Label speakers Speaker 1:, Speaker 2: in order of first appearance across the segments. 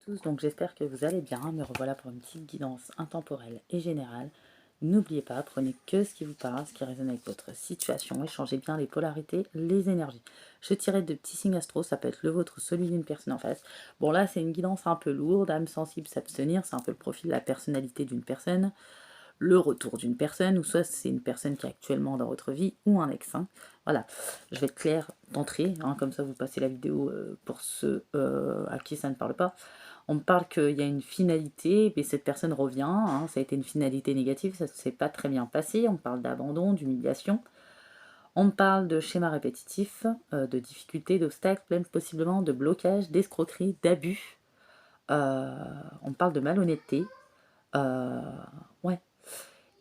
Speaker 1: tous, donc j'espère que vous allez bien. Me revoilà pour une petite guidance intemporelle et générale. N'oubliez pas, prenez que ce qui vous parle, ce qui résonne avec votre situation, et changez bien les polarités, les énergies. Je tirais de petits signes astro, ça peut être le vôtre, celui d'une personne en face. Bon là, c'est une guidance un peu lourde, âme sensible, s'abstenir, c'est un peu le profil de la personnalité d'une personne, le retour d'une personne, ou soit c'est une personne qui est actuellement dans votre vie, ou un ex. Hein. Voilà, je vais être claire d'entrée, hein, comme ça vous passez la vidéo pour ceux à qui ça ne parle pas. On me parle qu'il y a une finalité, mais cette personne revient, hein, ça a été une finalité négative, ça ne s'est pas très bien passé, on parle d'abandon, d'humiliation. On me parle de schémas répétitifs, de difficultés, d'obstacles, même possiblement de blocages, d'escroqueries, d'abus. On me parle de malhonnêteté. Euh, ouais.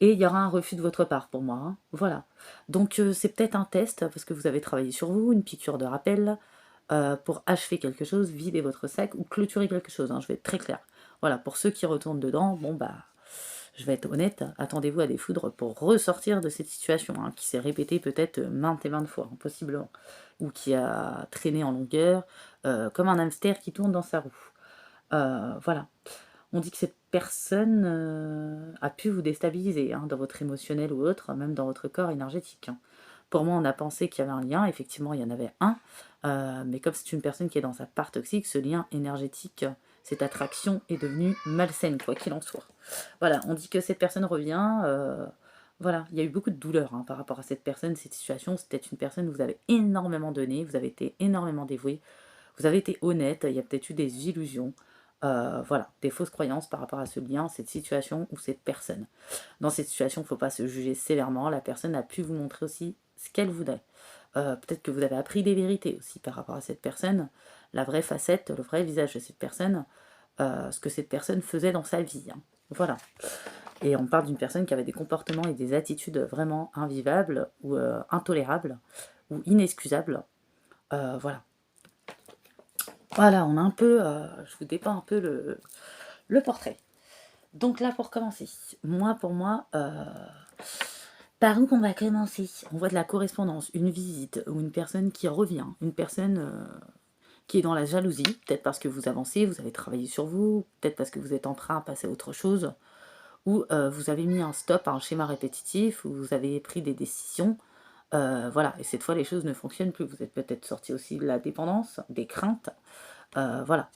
Speaker 1: Et il y aura un refus de votre part pour moi. Hein. Voilà. Donc c'est peut-être un test, parce que vous avez travaillé sur vous, une piqûre de rappel, pour achever quelque chose, vider votre sac ou clôturer quelque chose. Hein, je vais être très claire. Voilà, pour ceux qui retournent dedans, bon bah, je vais être honnête, attendez-vous à des foudres pour ressortir de cette situation, hein, qui s'est répétée peut-être maintes et maintes fois, hein, possiblement, ou qui a traîné en longueur, comme un hamster qui tourne dans sa roue. Voilà. On dit que cette personne a pu vous déstabiliser, hein, dans votre émotionnel ou autre, même dans votre corps énergétique. Hein. Pour moi, on a pensé qu'il y avait un lien, effectivement, il y en avait un, mais comme c'est une personne qui est dans sa part toxique, ce lien énergétique, cette attraction est devenue malsaine, quoi qu'il en soit. Voilà, on dit que cette personne revient, voilà, il y a eu beaucoup de douleur, hein, par rapport à cette personne, cette situation. C'était une personne où vous avez énormément donné, vous avez été énormément dévoué, vous avez été honnête, il y a peut-être eu des illusions, voilà, des fausses croyances par rapport à ce lien, cette situation ou cette personne. Dans cette situation, il ne faut pas se juger sévèrement, la personne a pu vous montrer aussi ce qu'elle voudrait. Peut-être que vous avez appris des vérités aussi par rapport à cette personne, la vraie facette, le vrai visage de cette personne, ce que cette personne faisait dans sa vie. Hein. Voilà. Et on parle d'une personne qui avait des comportements et des attitudes vraiment invivables ou intolérables ou inexcusables. Voilà. Voilà, on a un peu, je vous dépeins un peu le portrait. Donc là, pour commencer, pour moi, par où on va commencer? On voit de la correspondance, une visite ou une personne qui revient, une personne qui est dans la jalousie, peut-être parce que vous avancez, vous avez travaillé sur vous, peut-être parce que vous êtes en train de passer à autre chose, ou vous avez mis un stop à un schéma répétitif, ou vous avez pris des décisions. Voilà, et cette fois les choses ne fonctionnent plus. Vous êtes peut-être sorti aussi de la dépendance, des craintes. Voilà.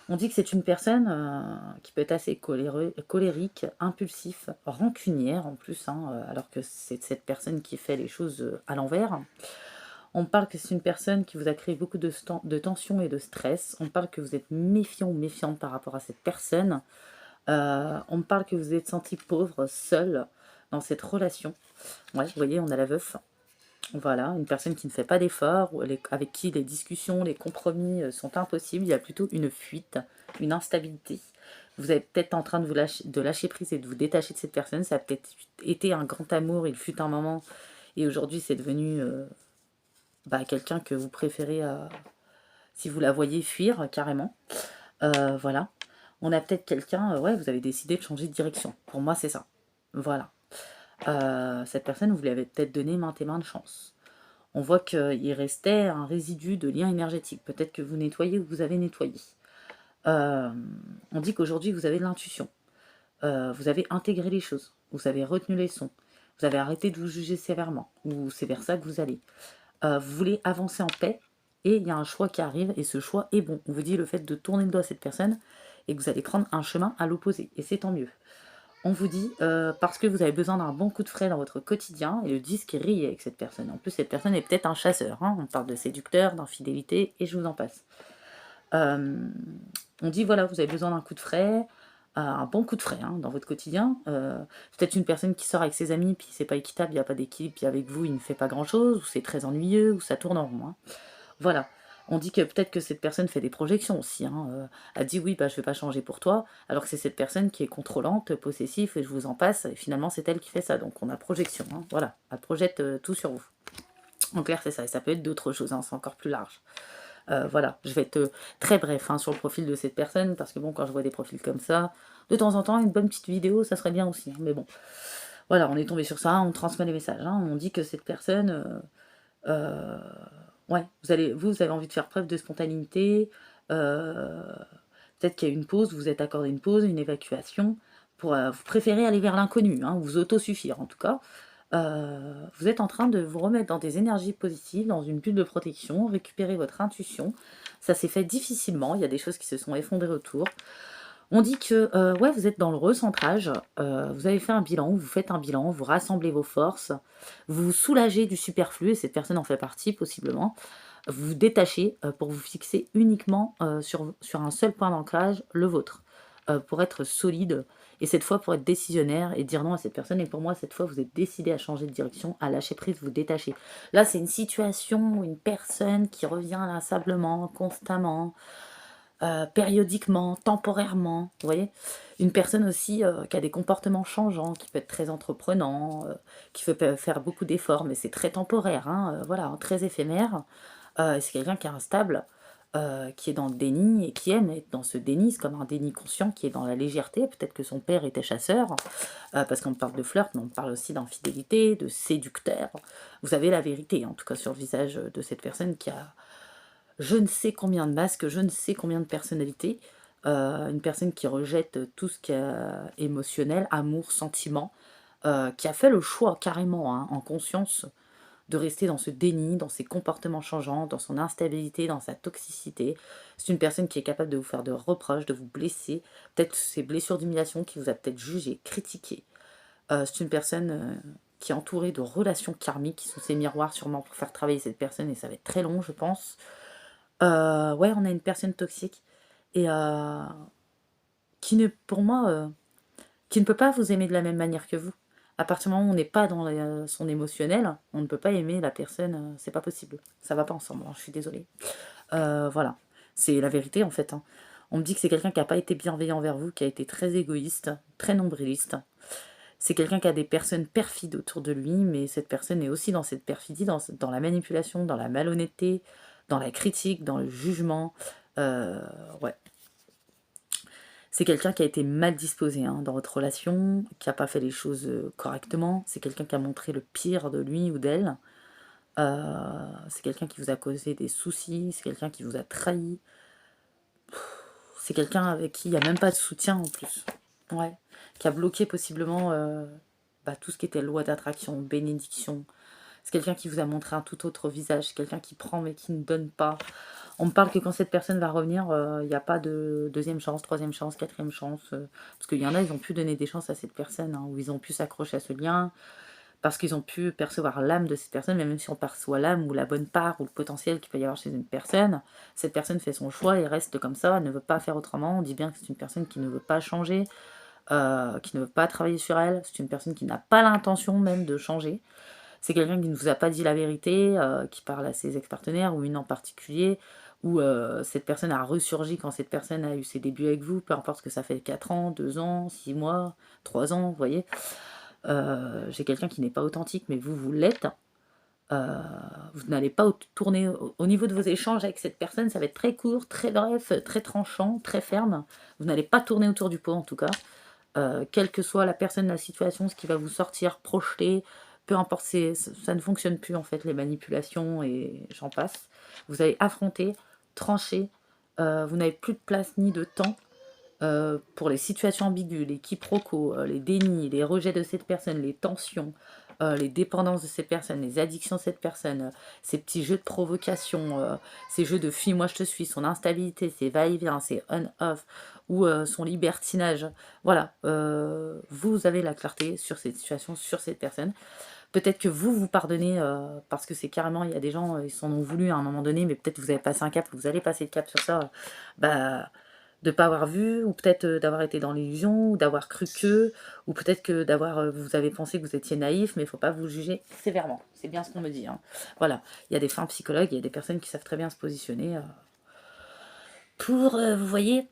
Speaker 1: On dit que c'est une personne qui peut être assez colérique, impulsif, rancunière en plus, hein, alors que c'est cette personne qui fait les choses à l'envers. On parle que c'est une personne qui vous a créé beaucoup de tension et de stress. On parle que vous êtes méfiant ou méfiante par rapport à cette personne. On me parle que vous êtes senti pauvre, seul dans cette relation. Ouais, vous voyez, on a la veuf. Voilà, une personne qui ne fait pas d'efforts, avec qui les discussions, les compromis sont impossibles. Il y a plutôt une fuite, une instabilité. Vous êtes peut-être en train de lâcher prise et de vous détacher de cette personne. Ça a peut-être été un grand amour, il fut un moment, et aujourd'hui c'est devenu quelqu'un que vous préférez, si vous la voyez, fuir carrément. Voilà. On a peut-être quelqu'un, ouais, vous avez décidé de changer de direction. Pour moi, c'est ça. Voilà. Cette personne, vous lui avez peut-être donné maintes et maintes chances. On voit qu'il restait un résidu de lien énergétique. Peut-être que vous nettoyez ou vous avez nettoyé. On dit qu'aujourd'hui, vous avez de l'intuition. Vous avez intégré les choses. Vous avez retenu les sons. Vous avez arrêté de vous juger sévèrement. Ou c'est vers ça que vous allez. Vous voulez avancer en paix. Et il y a un choix qui arrive. Et ce choix est bon. On vous dit le fait de tourner le doigt à cette personne. Et que vous allez prendre un chemin à l'opposé. Et c'est tant mieux. On vous dit, parce que vous avez besoin d'un bon coup de frais dans votre quotidien, et le disque rit avec cette personne. En plus, cette personne est peut-être un chasseur. Hein. On parle de séducteur, d'infidélité, et je vous en passe. On dit, voilà, vous avez besoin d'un coup de frais, un bon coup de frais hein, dans votre quotidien. Peut-être une personne qui sort avec ses amis, puis c'est pas équitable, il n'y a pas d'équipe, puis avec vous, il ne fait pas grand-chose, ou c'est très ennuyeux, ou ça tourne en rond. Hein. Voilà. On dit que peut-être que cette personne fait des projections aussi. Hein. Elle dit oui, je ne vais pas changer pour toi, alors que c'est cette personne qui est contrôlante, possessive, et je vous en passe, et finalement c'est elle qui fait ça. Donc on a projection. Hein. Voilà, elle projette tout sur vous. En clair, c'est ça, et ça peut être d'autres choses, hein, c'est encore plus large. Voilà, je vais être très bref hein, sur le profil de cette personne, parce que bon, quand je vois des profils comme ça, de temps en temps, une bonne petite vidéo, ça serait bien aussi. Hein, mais bon, voilà, on est tombé sur ça, on transmet les messages. Hein, on dit que cette personne... ouais, vous avez envie de faire preuve de spontanéité, Peut-être qu'il y a une pause, vous vous êtes accordé une pause, une évacuation, vous préférez aller vers l'inconnu, hein, vous autosuffire en tout cas. Vous êtes en train de vous remettre dans des énergies positives, dans une bulle de protection, récupérer votre intuition. Ça s'est fait difficilement, il y a des choses qui se sont effondrées autour. On dit que ouais, vous êtes dans le recentrage, vous avez fait un bilan, vous faites un bilan, vous rassemblez vos forces, vous vous soulagez du superflu, et cette personne en fait partie possiblement. Vous vous détachez pour vous fixer uniquement sur un seul point d'ancrage, le vôtre, pour être solide, et cette fois pour être décisionnaire et dire non à cette personne. Et pour moi, cette fois, vous êtes décidé à changer de direction, à lâcher prise, vous détacher. Là, c'est une situation ou une personne qui revient inlassablement, constamment, périodiquement, temporairement, vous voyez. Une personne aussi qui a des comportements changeants, qui peut être très entreprenant, qui peut faire beaucoup d'efforts, mais c'est très temporaire, hein, voilà, hein, très éphémère. C'est quelqu'un qui est instable, qui est dans le déni et qui aime être dans ce déni, c'est comme un déni conscient qui est dans la légèreté. Peut-être que son père était chasseur, parce qu'on parle de flirt, mais on parle aussi d'infidélité, de séducteur. Vous avez la vérité, en tout cas sur le visage de cette personne qui a je ne sais combien de masques, je ne sais combien de personnalités. Une personne qui rejette tout ce qui est émotionnel, amour, sentiment, qui a fait le choix carrément, hein, en conscience, de rester dans ce déni, dans ses comportements changeants, dans son instabilité, dans sa toxicité. C'est une personne qui est capable de vous faire de reproches, de vous blesser, peut-être ces blessures d'humiliation qui vous a peut-être jugé, critiqué. C'est une personne qui est entourée de relations karmiques, qui sont ses miroirs sûrement pour faire travailler cette personne, et ça va être très long, je pense. Ouais, on a une personne toxique et qui ne pour moi, qui ne peut pas vous aimer de la même manière que vous. À partir du moment où on n'est pas dans son émotionnel, on ne peut pas aimer la personne, c'est pas possible. Ça va pas ensemble, hein, je suis désolée. Voilà, c'est la vérité en fait, hein. On me dit que c'est quelqu'un qui a pas été bienveillant envers vous, qui a été très égoïste, très nombriliste. C'est quelqu'un qui a des personnes perfides autour de lui, mais cette personne est aussi dans cette perfidie, dans la manipulation, dans la malhonnêteté, dans la critique, dans le jugement. Ouais. C'est quelqu'un qui a été mal disposé, hein, dans votre relation, qui n'a pas fait les choses correctement. C'est quelqu'un qui a montré le pire de lui ou d'elle. C'est quelqu'un qui vous a causé des soucis. C'est quelqu'un qui vous a trahi. C'est quelqu'un avec qui il n'y a même pas de soutien en plus. Ouais. Qui a bloqué possiblement tout ce qui était loi d'attraction, bénédiction. C'est quelqu'un qui vous a montré un tout autre visage. C'est quelqu'un qui prend mais qui ne donne pas. On me parle que quand cette personne va revenir, il n'y a pas de deuxième chance, troisième chance, quatrième chance. Parce qu'il y en a, ils ont pu donner des chances à cette personne, hein, où ils ont pu s'accrocher à ce lien, parce qu'ils ont pu percevoir l'âme de cette personne, mais même si on perçoit l'âme ou la bonne part ou le potentiel qu'il peut y avoir chez une personne, cette personne fait son choix et reste comme ça, elle ne veut pas faire autrement. On dit bien que c'est une personne qui ne veut pas changer, qui ne veut pas travailler sur elle. C'est une personne qui n'a pas l'intention même de changer. C'est quelqu'un qui ne vous a pas dit la vérité, qui parle à ses ex-partenaires ou une en particulier, ou cette personne a ressurgi quand cette personne a eu ses débuts avec vous, peu importe que ça fait 4 ans, 2 ans, 6 mois, 3 ans, vous voyez. J'ai quelqu'un qui n'est pas authentique, mais vous l'êtes. Vous n'allez pas tourner au niveau de vos échanges avec cette personne, ça va être très court, très bref, très tranchant, très ferme. Vous n'allez pas tourner autour du pot en tout cas. Quelle que soit la personne, la situation, ce qui va vous sortir, projeter, peu importe, ça ne fonctionne plus en fait, les manipulations et j'en passe. Vous allez affronter, trancher, vous n'avez plus de place ni de temps pour les situations ambiguës, les quiproquos, les dénis, les rejets de cette personne, les tensions, les dépendances de cette personne, les addictions de cette personne, ces petits jeux de provocation, ces jeux de fuis, moi je te suis, son instabilité, ses va-et-vient, ses on-off, ou son libertinage. Voilà, vous avez la clarté sur cette situation, sur cette personne. Peut-être que vous pardonnez, parce que c'est carrément, il y a des gens, ils s'en ont voulu à un moment donné, mais peut-être que vous avez passé un cap, vous allez passer le cap sur ça, de ne pas avoir vu, ou peut-être d'avoir été dans l'illusion, ou d'avoir cru que, ou peut-être que vous avez pensé que vous étiez naïf, mais il ne faut pas vous juger sévèrement. C'est bien ce qu'on me dit, hein. Voilà, il y a des fins psychologues, il y a des personnes qui savent très bien se positionner. Vous voyez,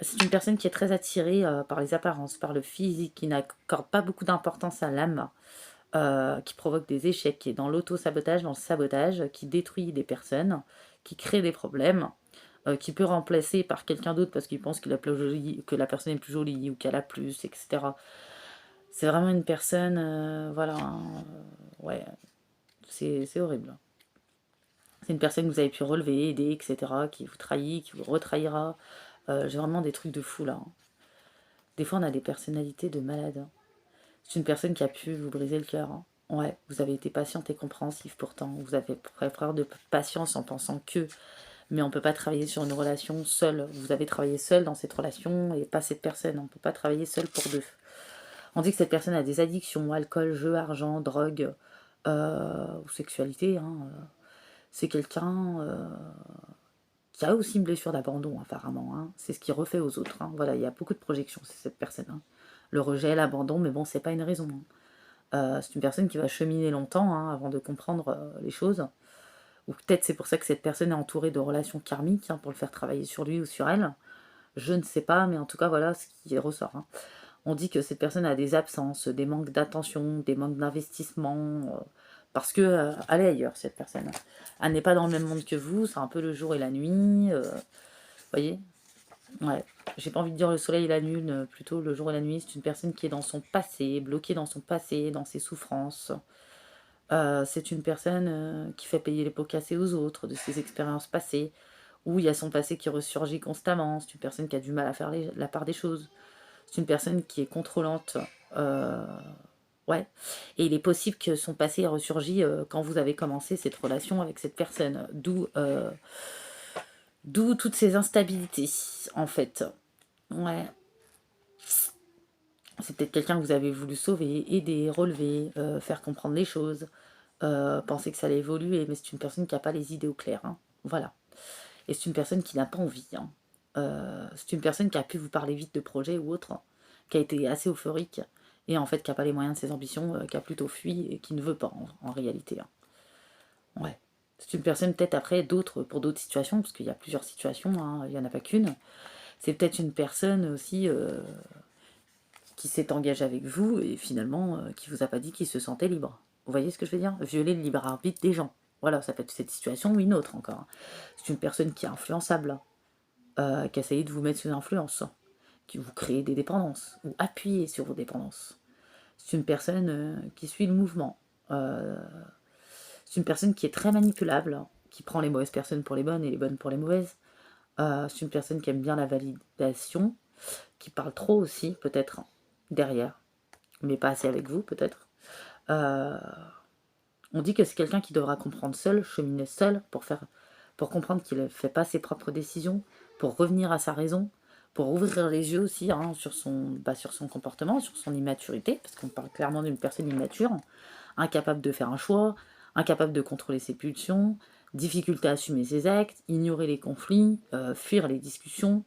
Speaker 1: c'est une personne qui est très attirée par les apparences, par le physique, qui n'accorde pas beaucoup d'importance à l'âme, qui provoque des échecs, qui est dans l'auto-sabotage, dans le sabotage, qui détruit des personnes, qui crée des problèmes, qui peut remplacer par quelqu'un d'autre parce qu'il pense que que la personne est plus jolie ou qu'elle a plus, etc. C'est vraiment une personne, voilà, hein, ouais, c'est horrible. C'est une personne que vous avez pu relever, aider, etc., qui vous trahit, qui vous retrahira, J'ai vraiment des trucs de fou là, hein. Des fois, on a des personnalités de malades, hein. C'est une personne qui a pu vous briser le cœur, hein. Ouais, vous avez été patiente et compréhensif pourtant. Vous avez fait preuve de patience en pensant que... Mais on ne peut pas travailler sur une relation seule. Vous avez travaillé seul dans cette relation et pas cette personne. On ne peut pas travailler seul pour deux. On dit que cette personne a des addictions, alcool, jeu, argent, drogue, ou sexualité, hein. C'est quelqu'un qui a aussi une blessure d'abandon, apparemment, hein. C'est ce qu'il refait aux autres, hein. Voilà, il y a beaucoup de projections, c'est cette personne, hein. Le rejet, l'abandon, mais bon, c'est pas une raison, hein. C'est une personne qui va cheminer longtemps, hein, avant de comprendre les choses. Ou peut-être c'est pour ça que cette personne est entourée de relations karmiques, hein, pour le faire travailler sur lui ou sur elle. Je ne sais pas, mais en tout cas, voilà ce qui ressort, hein. On dit que cette personne a des absences, des manques d'attention, des manques d'investissement, parce que elle est ailleurs, cette personne. Elle n'est pas dans le même monde que vous, c'est un peu le jour et la nuit. Vous voyez? Ouais. J'ai pas envie de dire le soleil et la lune, plutôt le jour et la nuit. C'est une personne qui est dans son passé, bloquée dans son passé, dans ses souffrances. C'est une personne qui fait payer les pots cassés aux autres de ses expériences passées, où il y a son passé qui ressurgit constamment. C'est une personne qui a du mal à faire la part des choses. C'est une personne qui est contrôlante. Ouais. Et il est possible que son passé ait ressurgi quand vous avez commencé cette relation avec cette personne. D'où toutes ces instabilités, en fait. Ouais. C'est peut-être quelqu'un que vous avez voulu sauver, aider, relever, faire comprendre les choses, penser que ça allait évoluer, mais c'est une personne qui n'a pas les idées au clair, hein. Voilà. Et c'est une personne qui n'a pas envie, hein. C'est une personne qui a pu vous parler vite de projet ou autre, hein, qui a été assez euphorique, et en fait qui n'a pas les moyens de ses ambitions, qui a plutôt fui et qui ne veut pas en réalité, hein. Ouais. C'est une personne peut-être après d'autres, pour d'autres situations, parce qu'il y a plusieurs situations, hein, il n'y en a pas qu'une. C'est peut-être une personne aussi qui s'est engagée avec vous et finalement qui vous a pas dit qu'il se sentait libre. Vous voyez ce que je veux dire? Violer le libre arbitre des gens. Voilà, ça peut être cette situation ou une autre encore, hein. C'est une personne qui est influençable, qui essaye de vous mettre sous influence, qui vous crée des dépendances ou appuyer sur vos dépendances. C'est une personne qui suit le mouvement. C'est une personne qui est très manipulable, qui prend les mauvaises personnes pour les bonnes et les bonnes pour les mauvaises. C'est une personne qui aime bien la validation, qui parle trop aussi, peut-être, derrière, mais pas assez avec vous, peut-être. On dit que c'est quelqu'un qui devra comprendre seul, cheminer seul, pour comprendre qu'il ne fait pas ses propres décisions, pour revenir à sa raison, pour ouvrir les yeux aussi, hein, sur son comportement, sur son immaturité, parce qu'on parle clairement d'une personne immature, incapable de faire un choix, incapable de contrôler ses pulsions, difficulté à assumer ses actes, ignorer les conflits, fuir les discussions,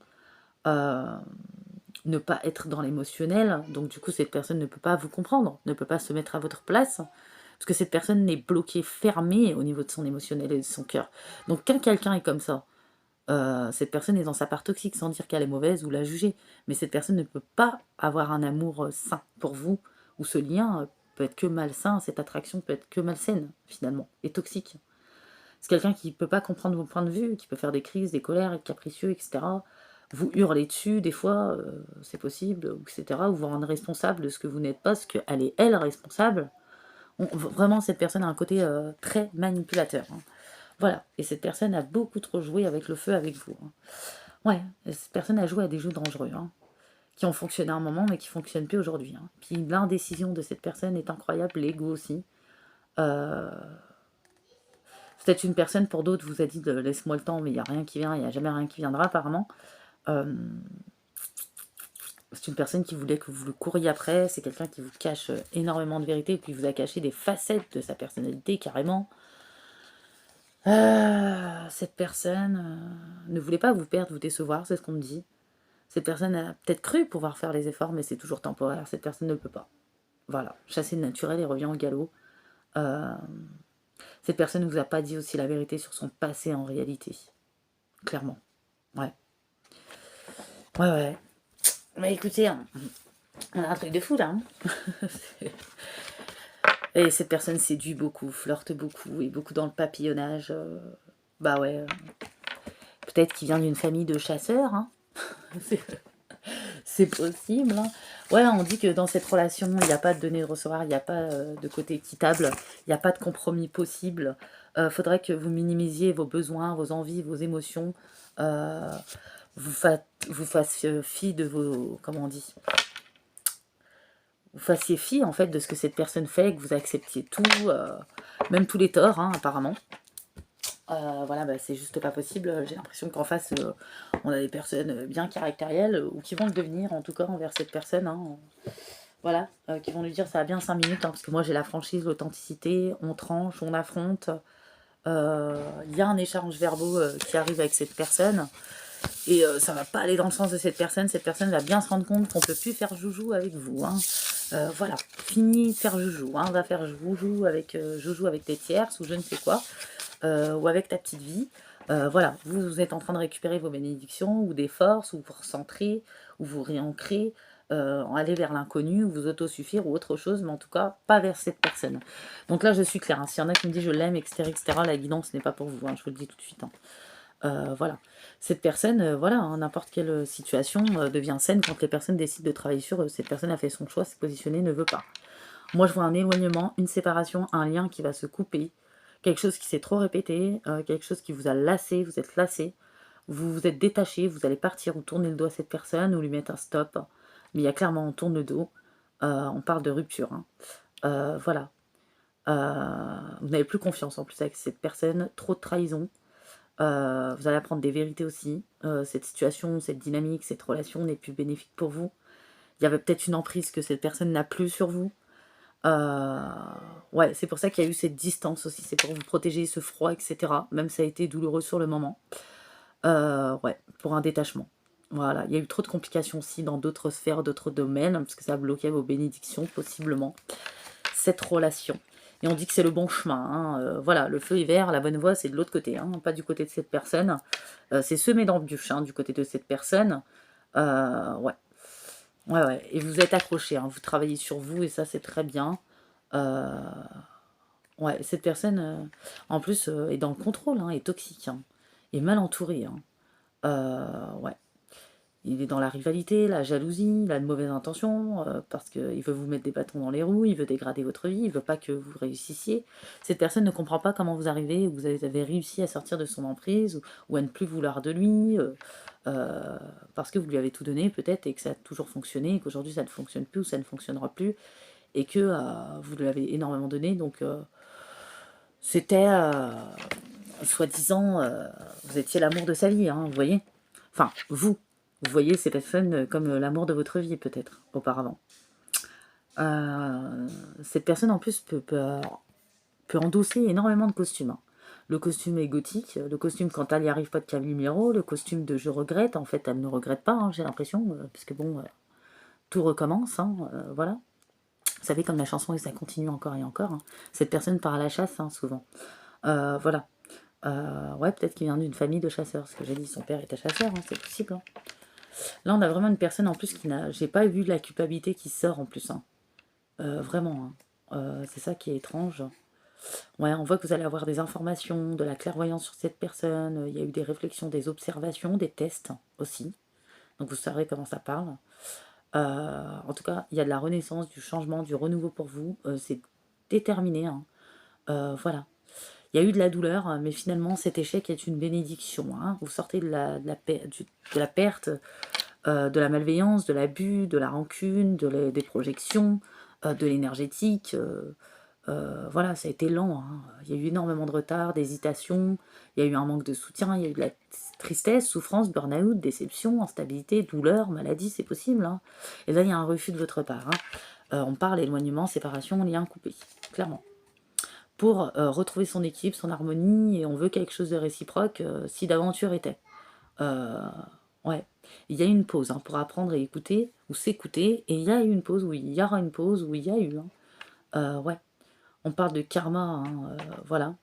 Speaker 1: ne pas être dans l'émotionnel. Donc du coup, cette personne ne peut pas vous comprendre, ne peut pas se mettre à votre place, parce que cette personne est bloquée, fermée au niveau de son émotionnel et de son cœur. Donc quand quelqu'un est comme ça, cette personne est dans sa part toxique, sans dire qu'elle est mauvaise ou la juger. Mais cette personne ne peut pas avoir un amour sain pour vous, ou ce lien peut être que malsain, cette attraction peut être que malsaine, finalement, et toxique. C'est quelqu'un qui ne peut pas comprendre vos points de vue, qui peut faire des crises, des colères, être capricieux, etc. Vous hurler dessus, des fois, c'est possible, etc. Ou vous rendre responsable de ce que vous n'êtes pas, parce qu'elle est, elle, responsable. Vraiment, cette personne a un côté très manipulateur, hein. Voilà, et cette personne a beaucoup trop joué avec le feu avec vous, hein. Ouais, cette personne a joué à des jeux dangereux, hein, qui ont fonctionné à un moment, mais qui ne fonctionnent plus aujourd'hui, hein. Puis l'indécision de cette personne est incroyable, l'ego aussi. Peut-être une personne, pour d'autres, vous a dit laisse-moi le temps, mais il n'y a rien qui vient, il n'y a jamais rien qui viendra apparemment. C'est une personne qui voulait que vous le couriez après, c'est quelqu'un qui vous cache énormément de vérité, et puis vous a caché des facettes de sa personnalité carrément. Cette personne ne voulait pas vous perdre, vous décevoir, c'est ce qu'on me dit. Cette personne a peut-être cru pouvoir faire les efforts, mais c'est toujours temporaire, cette personne ne peut pas. Voilà, chasser le naturel et revient au galop. Cette personne ne vous a pas dit aussi la vérité sur son passé en réalité. Clairement. Ouais. Ouais. Mais écoutez, on a un truc de fou là, hein. Et cette personne séduit beaucoup, flirte beaucoup, et beaucoup dans le papillonnage. Bah ouais. Peut-être qu'il vient d'une famille de chasseurs, hein. C'est possible, hein. Ouais, on dit que dans cette relation, il n'y a pas de donner de recevoir, il n'y a pas de côté équitable, il n'y a pas de compromis possible. Faudrait que vous minimisiez vos besoins, vos envies, vos émotions. vous fassiez fi de vos... Comment on dit? Vous fassiez fi, en fait, de ce que cette personne fait, que vous acceptiez tout, même tous les torts, hein, apparemment. Voilà, bah, c'est juste pas possible. J'ai l'impression qu'en face, on a des personnes bien caractérielles, ou qui vont le devenir, en tout cas, envers cette personne, hein. Voilà, qui vont lui dire ça a bien 5 minutes, hein, parce que moi j'ai la franchise, l'authenticité, on tranche, on affronte. Il y a un échange verbaux qui arrive avec cette personne, et ça va pas aller dans le sens de cette personne va bien se rendre compte qu'on peut plus faire joujou avec vous, hein. Voilà, fini de faire joujou, hein. On va faire joujou avec tes tierces, ou je ne sais quoi, ou avec ta petite vie. Voilà, vous êtes en train de récupérer vos bénédictions, ou des forces, ou vous recentrer, ou vous réancrer, aller vers l'inconnu, ou vous autosuffire, ou autre chose, mais en tout cas, pas vers cette personne. Donc là, je suis claire, hein. S'il y en a qui me disent je l'aime, etc., etc., la guidance n'est pas pour vous, hein, je vous le dis tout de suite, hein. Voilà. Cette personne, voilà, hein, n'importe quelle situation devient saine quand les personnes décident de travailler sur eux. Cette personne a fait son choix, s'est positionnée, ne veut pas. Moi, je vois un éloignement, une séparation, un lien qui va se couper, quelque chose qui s'est trop répété, quelque chose qui vous a lassé, vous êtes lassé, vous vous êtes détaché, vous allez partir ou tourner le dos à cette personne ou lui mettre un stop. Mais il y a clairement, on tourne le dos, on parle de rupture, hein. Voilà. Vous n'avez plus confiance en plus avec cette personne, trop de trahison. Vous allez apprendre des vérités aussi. Cette situation, cette dynamique, cette relation n'est plus bénéfique pour vous. Il y avait peut-être une emprise que cette personne n'a plus sur vous. Ouais, c'est pour ça qu'il y a eu cette distance aussi. C'est pour vous protéger ce froid, etc. Même ça a été douloureux sur le moment. Ouais, pour un détachement. Voilà, il y a eu trop de complications aussi dans d'autres sphères, d'autres domaines, parce que ça a bloqué vos bénédictions, possiblement, cette relation. Et on dit que c'est le bon chemin, hein. Voilà, le feu est vert, la bonne voie, c'est de l'autre côté, hein, pas du côté de cette personne. C'est semé d'embûches, hein, du côté de cette personne. Ouais. Ouais, ouais. Et vous êtes accroché, hein, vous travaillez sur vous, et ça, c'est très bien. Euh, Ouais, cette personne, en plus, est dans le contrôle, hein, est toxique, hein, est mal entouré, hein. Ouais. Il est dans la rivalité, la jalousie, il a de mauvaises intentions, parce qu'il veut vous mettre des bâtons dans les roues, il veut dégrader votre vie, il veut pas que vous réussissiez. Cette personne ne comprend pas comment vous arrivez, vous avez réussi à sortir de son emprise, ou à ne plus vouloir de lui, euh, parce que vous lui avez tout donné peut-être, et que ça a toujours fonctionné, et qu'aujourd'hui ça ne fonctionne plus, ou ça ne fonctionnera plus, et que vous lui avez énormément donné, donc c'était, soi-disant, vous étiez l'amour de sa vie, hein, vous voyez. Enfin, vous voyez ces personnes comme l'amour de votre vie, peut-être, auparavant. Cette personne, en plus, peut endosser énormément de costumes, hein. Le costume est gothique, le costume quand elle n'y arrive pas de Calimero, le costume de je regrette, en fait, elle ne regrette pas, hein, j'ai l'impression, parce que bon, tout recommence, hein, voilà. Vous savez, comme la chanson et ça continue encore et encore, hein. Cette personne part à la chasse, hein, souvent. Voilà. Ouais, peut-être qu'il vient d'une famille de chasseurs, parce que j'ai dit son père était chasseur, hein, c'est possible, hein. Là, on a vraiment une personne en plus qui n'a... J'ai pas vu de la culpabilité qui sort en plus, hein. Vraiment, hein. C'est ça qui est étrange. Ouais, on voit que vous allez avoir des informations, de la clairvoyance sur cette personne. Il y a eu des réflexions, des observations, des tests aussi. Donc vous saurez comment ça parle. En tout cas, il y a de la renaissance, du changement, du renouveau pour vous. C'est déterminé, hein. Voilà. Il y a eu de la douleur, mais finalement, cet échec est une bénédiction, hein. Vous sortez de la perte, de la malveillance, de l'abus, de la rancune, des projections, de l'énergétique. Voilà, ça a été lent, hein. Il y a eu énormément de retard, d'hésitation, il y a eu un manque de soutien, il y a eu de la tristesse, souffrance, burn-out, déception, instabilité, douleur, maladie, c'est possible, hein. Et là, il y a un refus de votre part, hein. On parle éloignement, séparation, lien coupé, clairement. Pour retrouver son équilibre, son harmonie, et on veut quelque chose de réciproque, si d'aventure était. Euh, ouais, il y a eu une pause, hein, pour apprendre et écouter, ou s'écouter, et il y a eu une pause, oui, il y aura une pause, où il y a eu, hein. Ouais, on parle de karma, hein, voilà.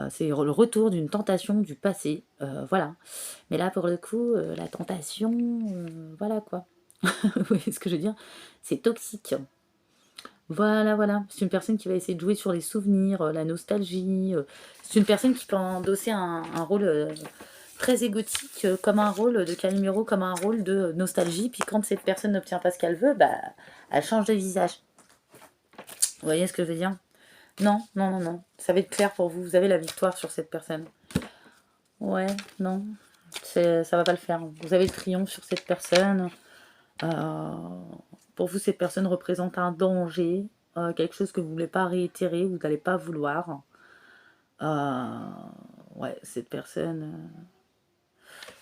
Speaker 1: C'est le retour d'une tentation du passé, voilà. Mais là, pour le coup, la tentation, voilà quoi. Vous voyez ce que je veux dire? C'est toxique. Voilà, voilà. C'est une personne qui va essayer de jouer sur les souvenirs, la nostalgie. C'est une personne qui peut endosser un rôle très égotique, comme un rôle de Calimero, comme un rôle de nostalgie. Puis quand cette personne n'obtient pas ce qu'elle veut, bah, elle change de visage. Vous voyez ce que je veux dire? Non, non, non, non. Ça va être clair pour vous. Vous avez la victoire sur cette personne. Ouais, non. Ça va pas le faire. Vous avez le triomphe sur cette personne. Euh, pour vous, cette personne représente un danger, quelque chose que vous ne voulez pas réitérer, vous n'allez pas vouloir. Ouais, cette personne,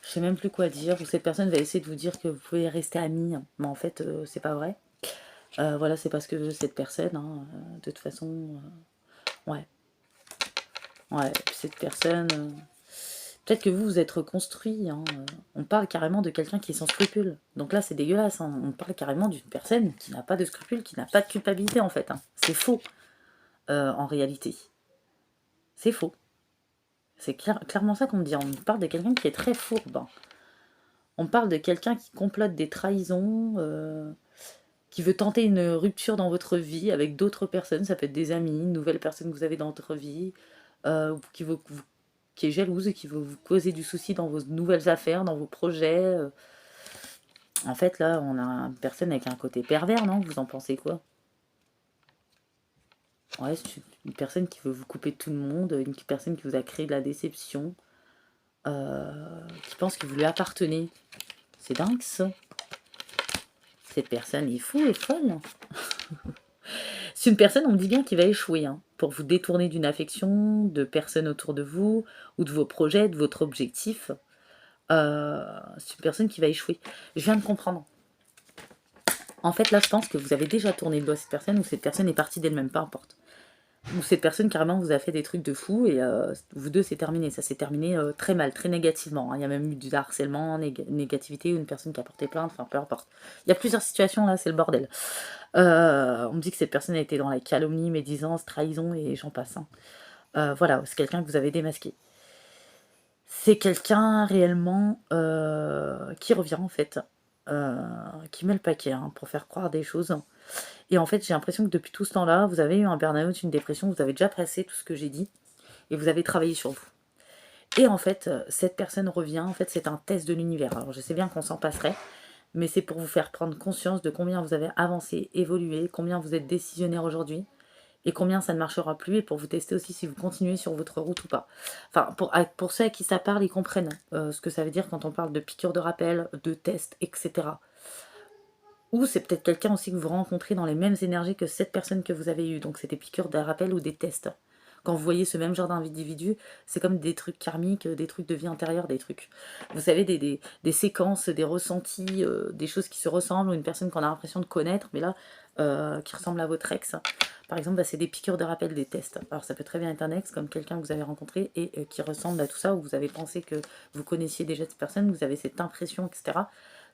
Speaker 1: je sais même plus quoi dire. Ou cette personne va essayer de vous dire que vous pouvez rester amis, mais en fait, c'est pas vrai. Voilà, c'est parce que veut cette personne. Hein. De toute façon, ouais. Ouais, cette personne. Peut-être que vous, vous êtes reconstruit. Hein. On parle carrément de quelqu'un qui est sans scrupules. Donc là, c'est dégueulasse. Hein. On parle carrément d'une personne qui n'a pas de scrupules, qui n'a pas de culpabilité, en fait. Hein. C'est faux, en réalité. C'est faux. C'est clairement ça qu'on me dit. On parle de quelqu'un qui est très fourbe. Hein. On parle de quelqu'un qui complote des trahisons, qui veut tenter une rupture dans votre vie avec d'autres personnes. Ça peut être des amis, une nouvelle personne que vous avez dans votre vie, qui est jalouse et qui veut vous causer du souci dans vos nouvelles affaires, dans vos projets. En fait, là, on a une personne avec un côté pervers, non? Vous en pensez quoi? Ouais, c'est une personne qui veut vous couper de tout le monde, une personne qui vous a créé de la déception, qui pense que vous lui appartenez. C'est dingue, ça. Cette personne est fou et folle. C'est une personne, on me dit bien, qui va échouer, hein, pour vous détourner d'une affection, de personnes autour de vous, ou de vos projets, de votre objectif. C'est une personne qui va échouer. Je viens de comprendre. En fait, là, je pense que vous avez déjà tourné le doigt à cette personne, ou cette personne est partie d'elle-même, peu importe. Ou cette personne, carrément, vous a fait des trucs de fou, et vous deux, c'est terminé. Ça s'est terminé très mal, très négativement. Hein. Il y a même eu du harcèlement, négativité, ou une personne qui a porté plainte, enfin, peu importe. Il y a plusieurs situations, là, c'est le bordel. On me dit que cette personne a été dans la calomnie, médisance, trahison, et j'en passe. Hein. Voilà, c'est quelqu'un que vous avez démasqué. C'est quelqu'un réellement qui revient, en fait. Qui met le paquet, hein, pour faire croire des choses. Et en fait, j'ai l'impression que depuis tout ce temps-là, vous avez eu un burn-out, une dépression, vous avez déjà passé tout ce que j'ai dit, et vous avez travaillé sur vous. Et en fait, cette personne revient, en fait, c'est un test de l'univers. Alors, je sais bien qu'on s'en passerait, mais c'est pour vous faire prendre conscience de combien vous avez avancé, évolué, combien vous êtes décisionnaire aujourd'hui, et combien ça ne marchera plus, et pour vous tester aussi si vous continuez sur votre route ou pas. Enfin, pour ceux à qui ça parle, ils comprennent ce que ça veut dire quand on parle de piqûres de rappel, de tests, etc. Ou c'est peut-être quelqu'un aussi que vous rencontrez dans les mêmes énergies que cette personne que vous avez eue. Donc c'est des piqûres de rappel ou des tests. Quand vous voyez ce même genre d'individu, c'est comme des trucs karmiques, des trucs de vie antérieure, des trucs. Vous savez, des séquences, des ressentis, des choses qui se ressemblent, ou une personne qu'on a l'impression de connaître, mais là, qui ressemble à votre ex. Par exemple, bah, c'est des piqûres de rappel, des tests. Alors ça peut très bien être un ex, comme quelqu'un que vous avez rencontré et qui ressemble à tout ça, où vous avez pensé que vous connaissiez déjà cette personne, vous avez cette impression, etc.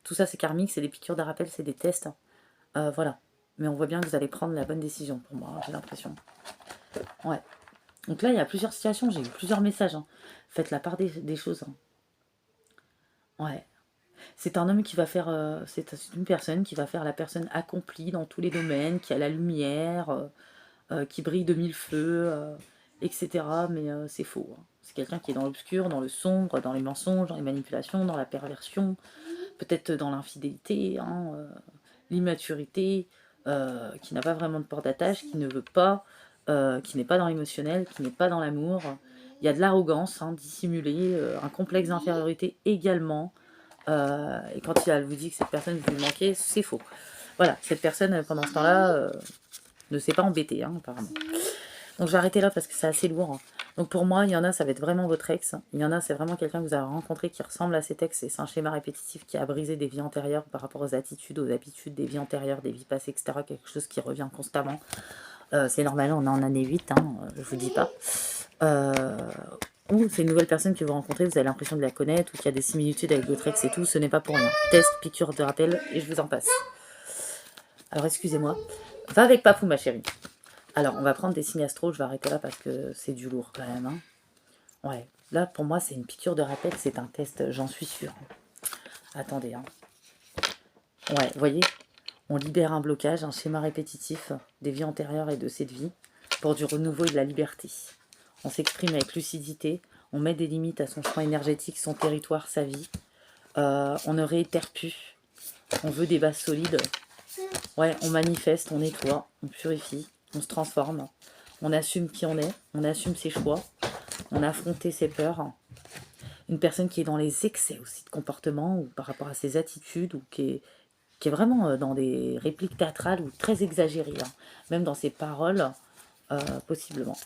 Speaker 1: Tout ça, c'est karmique, c'est des piqûres de rappel, c'est des tests. Voilà. Mais on voit bien que vous allez prendre la bonne décision, pour moi, j'ai l'impression. Ouais. Donc là, il y a plusieurs situations, j'ai eu plusieurs messages. Hein. Faites la part des choses. Hein. Ouais. C'est un homme qui va faire... c'est une personne qui va faire la personne accomplie dans tous les domaines, qui a la lumière, qui brille de mille feux, etc. Mais c'est faux. Hein. C'est quelqu'un qui est dans l'obscur, dans le sombre, dans les mensonges, dans les manipulations, dans la perversion, peut-être dans l'infidélité, hein, l'immaturité, qui n'a pas vraiment de port d'attache, qui ne veut pas, qui n'est pas dans l'émotionnel, qui n'est pas dans l'amour. Il y a de l'arrogance, hein, dissimulée, un complexe d'infériorité également. Et quand il vous dit que cette personne vous manquez, c'est faux. Voilà, cette personne, pendant ce temps-là, ne s'est pas embêtée, hein, apparemment. Donc je vais arrêter là parce que c'est assez lourd. Hein. Donc pour moi, il y en a, ça va être vraiment votre ex. Il y en a, c'est vraiment quelqu'un que vous avez rencontré qui ressemble à cet ex. Et c'est un schéma répétitif qui a brisé des vies antérieures par rapport aux attitudes, aux habitudes des vies antérieures, des vies passées, etc. Quelque chose qui revient constamment. C'est normal, on est en année 8, hein, je vous dis pas. Ou c'est une nouvelle personne que vous rencontrez, vous avez l'impression de la connaître, ou qu'il y a des similitudes avec votre ex et tout, ce n'est pas pour rien. Test, piqûre de rappel, et je vous en passe. Alors excusez-moi. Va avec Papou, ma chérie. Alors, on va prendre des signes astro, je vais arrêter là parce que c'est du lourd quand même. Hein. Ouais, là pour moi c'est une piqûre de rappel, c'est un test, j'en suis sûre. Attendez, hein. Ouais, vous voyez, on libère un blocage, un schéma répétitif des vies antérieures et de cette vie pour du renouveau et de la liberté. On s'exprime avec lucidité, on met des limites à son champ énergétique, son territoire, sa vie. On ne réitère plus, on veut des bases solides. Ouais, on manifeste, on nettoie, on purifie, on se transforme. On assume qui on est, on assume ses choix, on a affronté ses peurs. Une personne qui est dans les excès aussi de comportement, ou par rapport à ses attitudes, ou qui est vraiment dans des répliques théâtrales ou très exagérées, hein. Même dans ses paroles, possiblement.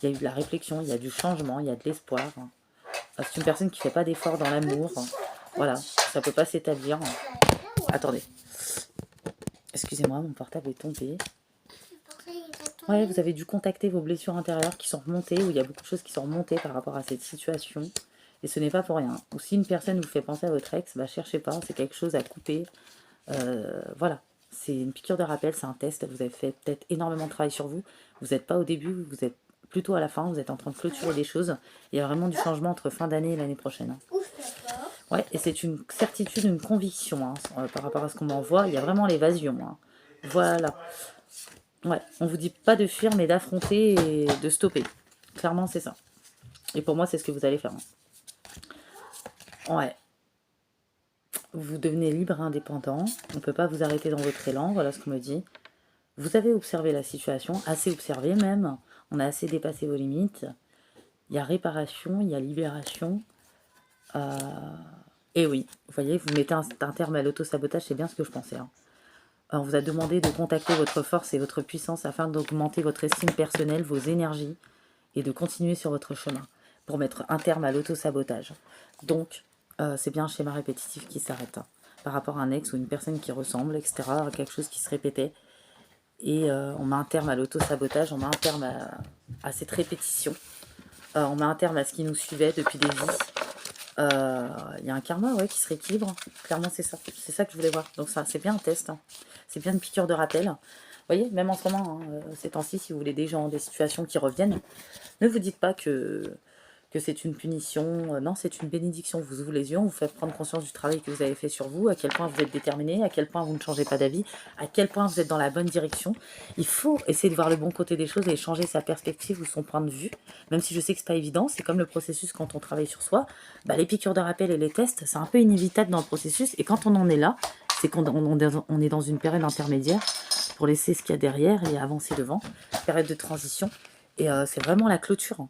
Speaker 1: Il y a eu de la réflexion, il y a du changement, il y a de l'espoir, hein. C'est une personne qui ne fait pas d'efforts dans l'amour, hein. Voilà, ça ne peut pas s'établir, hein. Attendez. Excusez-moi, mon portable est tombé. Ouais, vous avez dû contacter vos blessures intérieures qui sont remontées, ou il y a beaucoup de choses qui sont remontées par rapport à cette situation. Et ce n'est pas pour rien. Ou si une personne vous fait penser à votre ex, bah cherchez pas, c'est quelque chose à couper. Voilà, c'est une piqûre de rappel, c'est un test. Vous avez fait peut-être énormément de travail sur vous. Vous n'êtes pas au début, vous êtes plutôt à la fin. Vous êtes en train de clôturer des choses. Il y a vraiment du changement entre fin d'année et l'année prochaine. Ouais, et c'est une certitude, une conviction, hein, par rapport à ce qu'on m'envoie. Il y a vraiment l'évasion, hein. Voilà. Ouais, on vous dit pas de fuir, mais d'affronter et de stopper. Clairement, c'est ça. Et pour moi, c'est ce que vous allez faire, hein. Ouais. Vous devenez libre et indépendant. On ne peut pas vous arrêter dans votre élan. Voilà ce qu'on me dit. Vous avez observé la situation, assez observé même. On a assez dépassé vos limites. Il y a réparation, il y a libération. Et oui, vous voyez, vous mettez un terme à l'auto-sabotage, c'est bien ce que je pensais, hein. On vous a demandé de contacter votre force et votre puissance afin d'augmenter votre estime personnelle, vos énergies, et de continuer sur votre chemin pour mettre un terme à l'auto-sabotage. Donc, c'est bien un schéma répétitif qui s'arrête, hein, par rapport à un ex ou une personne qui ressemble, etc., à quelque chose qui se répétait. Et on met un terme à l'auto-sabotage, on met un terme à cette répétition, on met un terme à ce qui nous suivait depuis des vies. Il y a un karma, ouais, qui se rééquilibre. Clairement, c'est ça que je voulais voir. Donc ça, c'est bien un test, hein. C'est bien une piqûre de rappel. Vous voyez, même en ce moment, hein, ces temps-ci, si vous voulez des gens, des situations qui reviennent, ne vous dites pas que c'est une punition. Non, c'est une bénédiction. Vous ouvrez les yeux, on vous fait prendre conscience du travail que vous avez fait sur vous, à quel point vous êtes déterminé, à quel point vous ne changez pas d'avis, à quel point vous êtes dans la bonne direction. Il faut essayer de voir le bon côté des choses et changer sa perspective ou son point de vue, même si je sais que c'est pas évident. C'est comme le processus quand on travaille sur soi. Bah, les piqûres de rappel et les tests, c'est un peu inévitable dans le processus. Et quand on en est là, c'est qu'on est dans une période intermédiaire pour laisser ce qu'il y a derrière et avancer devant. Période de transition. Et c'est vraiment la clôture, hein.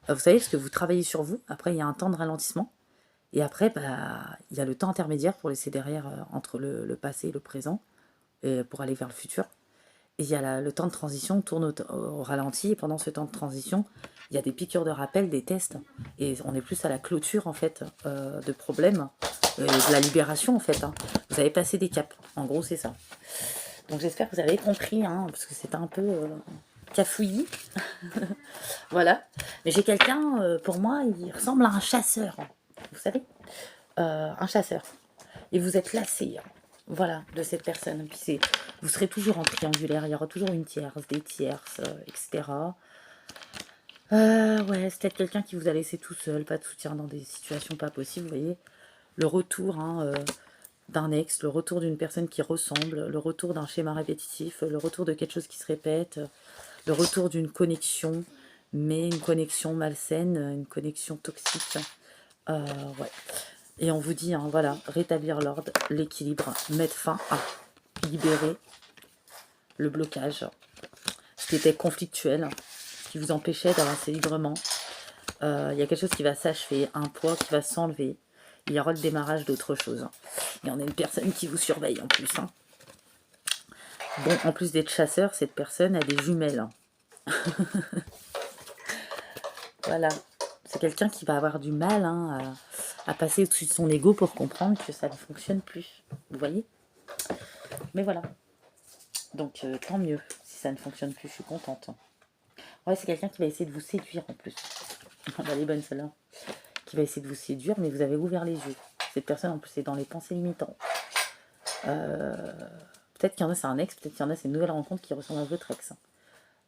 Speaker 1: Vous savez, parce que vous travaillez sur vous, après il y a un temps de ralentissement, et après bah, il y a le temps intermédiaire pour laisser derrière entre le passé et le présent, et pour aller vers le futur. Et il y a le temps de transition, on tourne au ralenti, et pendant ce temps de transition, il y a des piqûres de rappel, des tests, et on est plus à la clôture en fait de problèmes, de la libération en fait, hein. Vous avez passé des caps, en gros c'est ça. Donc j'espère que vous avez compris, hein, parce que c'est un peu cafouillis. Voilà. Mais j'ai quelqu'un, pour moi, il ressemble à un chasseur. Vous savez, un chasseur. Et vous êtes lassé, hein, voilà, de cette personne. Puis vous serez toujours en triangulaire. Il y aura toujours une tierce, des tierces, etc. Ouais, c'est peut-être quelqu'un qui vous a laissé tout seul, pas de soutien dans des situations pas possibles. Vous voyez, le retour, hein, d'un ex, le retour d'une personne qui ressemble, le retour d'un schéma répétitif, le retour de quelque chose qui se répète, le retour d'une connexion, mais une connexion malsaine, une connexion toxique. Ouais. Et on vous dit, hein, voilà, rétablir l'ordre, l'équilibre, mettre fin à libérer le blocage, ce qui était conflictuel, ce qui vous empêchait d'avancer librement. Il y a quelque chose qui va s'achever, un poids qui va s'enlever. Il y aura le démarrage d'autre chose. Il y en a une personne qui vous surveille en plus, hein. Bon, en plus d'être chasseur, cette personne a des jumelles, hein. Voilà. C'est quelqu'un qui va avoir du mal, hein, à passer au-dessus de son ego pour comprendre que ça ne fonctionne plus. Vous voyez? Mais voilà. Donc, tant mieux. Si ça ne fonctionne plus, je suis contente. Ouais, c'est quelqu'un qui va essayer de vous séduire en plus. Elle est bonne celle-là. Qui va essayer de vous séduire, mais vous avez ouvert les yeux. Cette personne, en plus, est dans les pensées limitantes. Peut-être qu'il y en a, c'est un ex. Peut-être qu'il y en a, c'est une nouvelle rencontre qui ressemble à votre ex.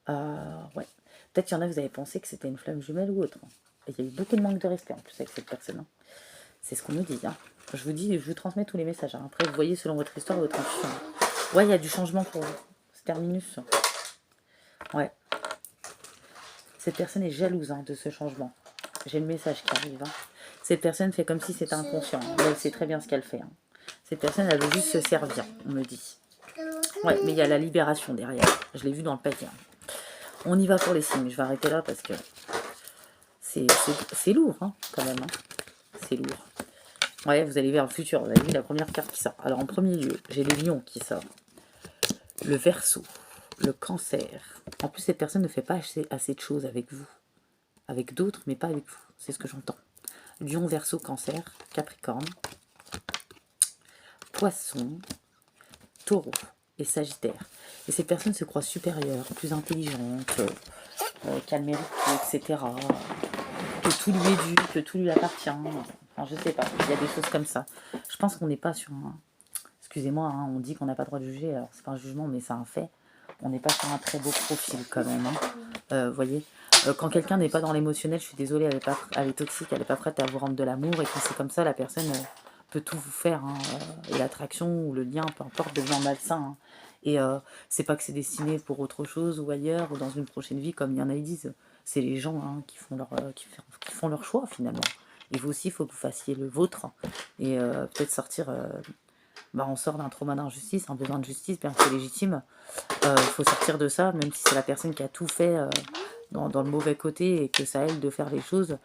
Speaker 1: Ouais. Peut-être qu'il y en a, vous avez pensé que c'était une flamme jumelle ou autre. Et il y a eu beaucoup de manque de respect en plus avec cette personne, hein. C'est ce qu'on nous dit, hein. Je vous dis, je vous transmets tous les messages, hein. Après, vous voyez selon votre histoire et votre intuition. Ouais, il y a du changement pour vous. C'est terminus. Ouais. Cette personne est jalouse, hein, de ce changement. J'ai le message qui arrive, hein. Cette personne fait comme si c'était inconscient, hein. Elle sait très bien ce qu'elle fait, hein. Cette personne, elle veut juste se servir, on me dit. Ouais, mais il y a la libération derrière. Je l'ai vu dans le papier, hein. On y va pour les signes. Je vais arrêter là parce que c'est lourd, hein, quand même, hein. c'est lourd. Ouais, vous allez vers le futur. Vous avez vu la première carte qui sort. Alors, en premier lieu, j'ai les lions qui sortent. Le Verseau, le Cancer. En plus, cette personne ne fait pas assez de choses avec vous. Avec d'autres, mais pas avec vous. C'est ce que j'entends. Lion, Verseau, Cancer, Capricorne, Poisson, Taureau et Sagittaire. Et ces personnes se croient supérieures, plus intelligentes, qu'elles méritent, etc. Que tout lui est dû, que tout lui appartient. Enfin, je sais pas, il y a des choses comme ça. Je pense qu'on n'est pas sur un... Excusez-moi, hein, on dit qu'on n'a pas le droit de juger, alors c'est pas un jugement, mais c'est un fait. On n'est pas sur un très beau profil quand même. Vous voyez, quand quelqu'un n'est pas dans l'émotionnel, je suis désolée, elle est toxique, elle n'est pas prête à vous rendre de l'amour, et quand c'est comme ça, la personne peut tout vous faire. Et l'attraction ou le lien, peu importe, devient malsain. Et c'est pas que c'est destiné pour autre chose ou ailleurs ou dans une prochaine vie, comme il y en a qui disent. C'est les gens qui font leur choix finalement. Et vous aussi, il faut que vous fassiez le vôtre. Et peut-être sortir... on sort d'un trauma d'injustice, un besoin de justice, bien que c'est légitime. Il faut sortir de ça, même si c'est la personne qui a tout fait dans le mauvais côté et que ça aide de faire les choses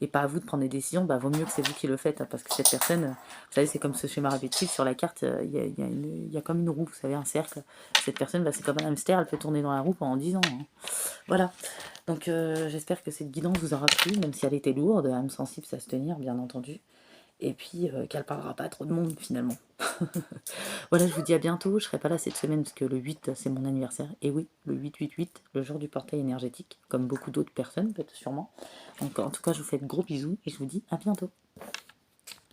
Speaker 1: et pas à vous de prendre des décisions, vaut mieux que c'est vous qui le faites, parce que cette personne, vous savez, c'est comme ce schéma répétitif sur la carte, il y a comme une roue, vous savez, un cercle. Cette personne, c'est comme un hamster, elle peut tourner dans la roue pendant 10 ans. Voilà, donc j'espère que cette guidance vous aura plu, même si elle était lourde, âme sensible, ça se tenir, bien entendu. Et puis qu'elle parlera pas à trop de monde finalement. Voilà, je vous dis à bientôt. Je serai pas là cette semaine parce que le 8 c'est mon anniversaire. Et oui, le 8-8-8, le jour du portail énergétique, comme beaucoup d'autres personnes, peut-être sûrement. Donc en tout cas, je vous fais de gros bisous et je vous dis à bientôt.